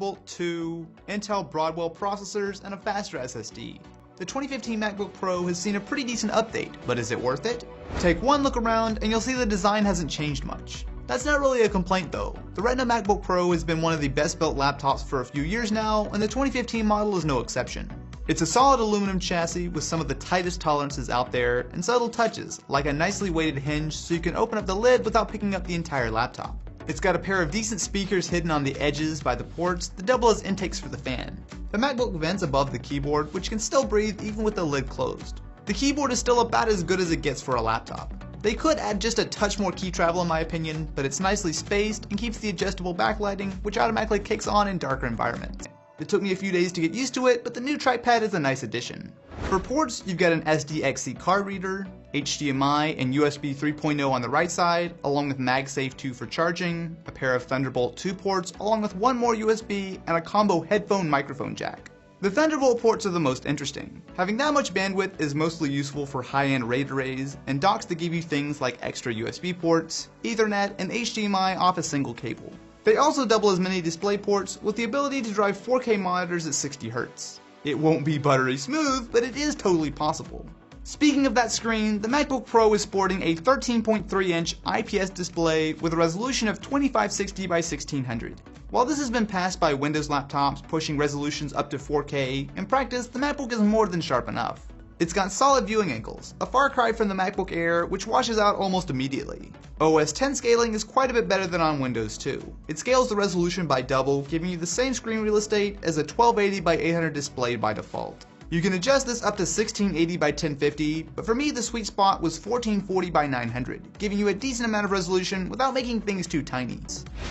2 Intel Broadwell processors, and a faster SSD. The 2015 MacBook Pro has seen a pretty decent update, but is it worth it? Take one look around and you'll see the design hasn't changed much. That's not really a complaint though. The Retina MacBook Pro has been one of the best built laptops for a few years now, and the 2015 model is no exception. It's a solid aluminum chassis with some of the tightest tolerances out there, and subtle touches, like a nicely weighted hinge so you can open up the lid without picking up the entire laptop. It's got a pair of decent speakers hidden on the edges by the ports that double as intakes for the fan. The MacBook vents above the keyboard, which can still breathe even with the lid closed. The keyboard is still about as good as it gets for a laptop. They could add just a touch more key travel in my opinion, but it's nicely spaced and keeps the adjustable backlighting, which automatically kicks on in darker environments. It took me a few days to get used to it, but the new trackpad is a nice addition. For ports, you've got an SDXC card reader, HDMI and USB 3.0 on the right side, along with MagSafe 2 for charging, a pair of Thunderbolt 2 ports, along with one more USB, and a combo headphone microphone jack. The Thunderbolt ports are the most interesting. Having that much bandwidth is mostly useful for high-end RAID arrays, and docks that give you things like extra USB ports, Ethernet, and HDMI off a single cable. They also double as many display ports with the ability to drive 4K monitors at 60 Hz. It won't be buttery smooth, but it is totally possible. Speaking of that screen, the MacBook Pro is sporting a 13.3-inch IPS display with a resolution of 2560 by 1600. While this has been passed by Windows laptops pushing resolutions up to 4K, in practice the MacBook is more than sharp enough. It's got solid viewing angles, a far cry from the MacBook Air, which washes out almost immediately. OS X scaling is quite a bit better than on Windows 2. It scales the resolution by double, giving you the same screen real estate as a 1280 by 800 display by default. You can adjust this up to 1680 by 1050, but for me the sweet spot was 1440 by 900, giving you a decent amount of resolution without making things too tiny.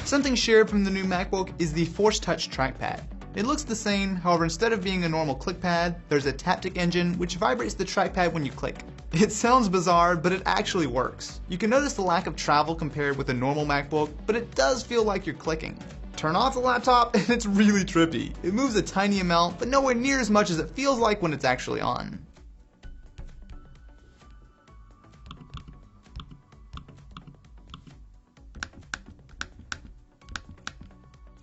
Something shared from the new MacBook is the Force Touch trackpad. It looks the same, however instead of being a normal click pad, there's a taptic engine which vibrates the trackpad when you click. It sounds bizarre, but it actually works. You can notice the lack of travel compared with a normal MacBook, but it does feel like you're clicking. Turn off the laptop and it's really trippy. It moves a tiny amount, but nowhere near as much as it feels like when it's actually on.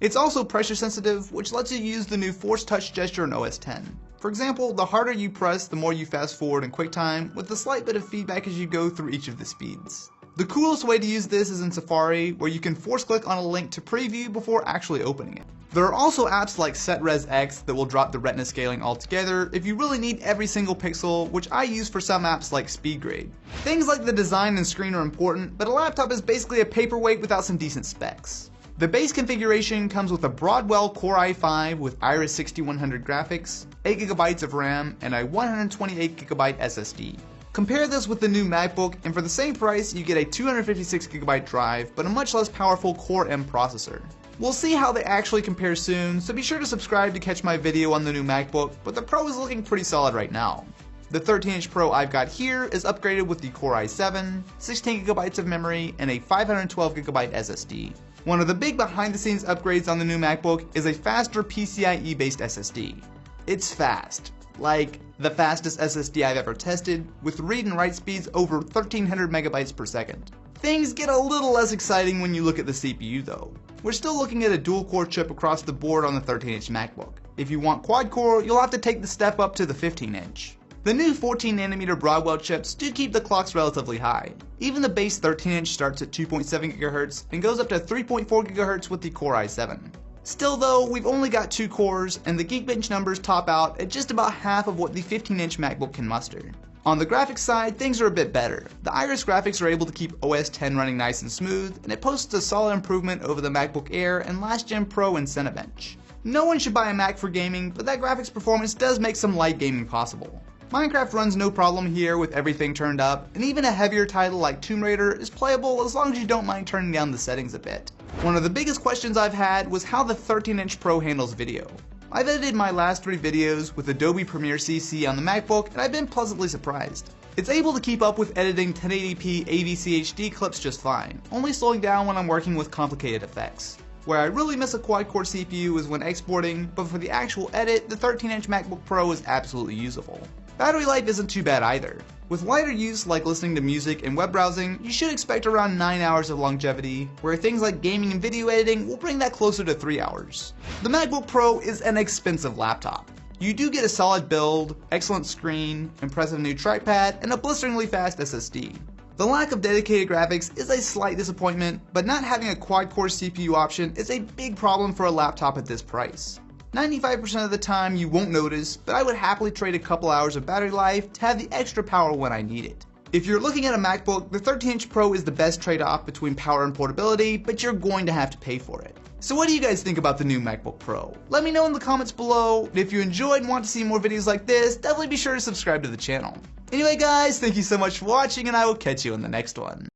It's also pressure sensitive, which lets you use the new Force Touch gesture in OS X. For example, the harder you press, the more you fast forward in QuickTime, with a slight bit of feedback as you go through each of the speeds. The coolest way to use this is in Safari, where you can force click on a link to preview before actually opening it. There are also apps like SetResX that will drop the retina scaling altogether if you really need every single pixel, which I use for some apps like SpeedGrade. Things like the design and screen are important, but a laptop is basically a paperweight without some decent specs. The base configuration comes with a Broadwell Core i5 with Iris 6100 graphics, 8GB of RAM, and a 128GB SSD. Compare this with the new MacBook, and for the same price you get a 256GB drive, but a much less powerful Core M processor. We'll see how they actually compare soon, so be sure to subscribe to catch my video on the new MacBook, but the Pro is looking pretty solid right now. The 13-inch Pro I've got here is upgraded with the Core i7, 16GB of memory, and a 512GB SSD. One of the big behind-the-scenes upgrades on the new MacBook is a faster PCIe-based SSD. It's fast, like the fastest SSD I've ever tested, with read and write speeds over 1300 megabytes per second. Things get a little less exciting when you look at the CPU though. We're still looking at a dual-core chip across the board on the 13-inch MacBook. If you want quad-core, you'll have to take the step up to the 15-inch. The new 14nm Broadwell chips do keep the clocks relatively high. Even the base 13-inch starts at 2.7 GHz and goes up to 3.4 GHz with the Core i7. Still though, we've only got 2 cores, and the Geekbench numbers top out at just about half of what the 15-inch MacBook can muster. On the graphics side, things are a bit better. The Iris graphics are able to keep OS X running nice and smooth, and it posts a solid improvement over the MacBook Air and last gen Pro and Cinebench. No one should buy a Mac for gaming, but that graphics performance does make some light gaming possible. Minecraft runs no problem here with everything turned up, and even a heavier title like Tomb Raider is playable as long as you don't mind turning down the settings a bit. One of the biggest questions I've had was how the 13-inch Pro handles video. I've edited my last 3 videos with Adobe Premiere CC on the MacBook, and I've been pleasantly surprised. It's able to keep up with editing 1080p AVC HD clips just fine, only slowing down when I'm working with complicated effects. Where I really miss a quad-core CPU is when exporting, but for the actual edit, the 13-inch MacBook Pro is absolutely usable. Battery life isn't too bad either. With lighter use like listening to music and web browsing, you should expect around 9 hours of longevity, where things like gaming and video editing will bring that closer to 3 hours. The MacBook Pro is an expensive laptop. You do get a solid build, excellent screen, impressive new trackpad, and a blisteringly fast SSD. The lack of dedicated graphics is a slight disappointment, but not having a quad-core CPU option is a big problem for a laptop at this price. 95% of the time you won't notice, but I would happily trade a couple hours of battery life to have the extra power when I need it. If you're looking at a MacBook, the 13-inch Pro is the best trade-off between power and portability, but you're going to have to pay for it. So what do you guys think about the new MacBook Pro? Let me know in the comments below, and if you enjoyed and want to see more videos like this, definitely be sure to subscribe to the channel. Anyway guys, thank you so much for watching, and I will catch you in the next one.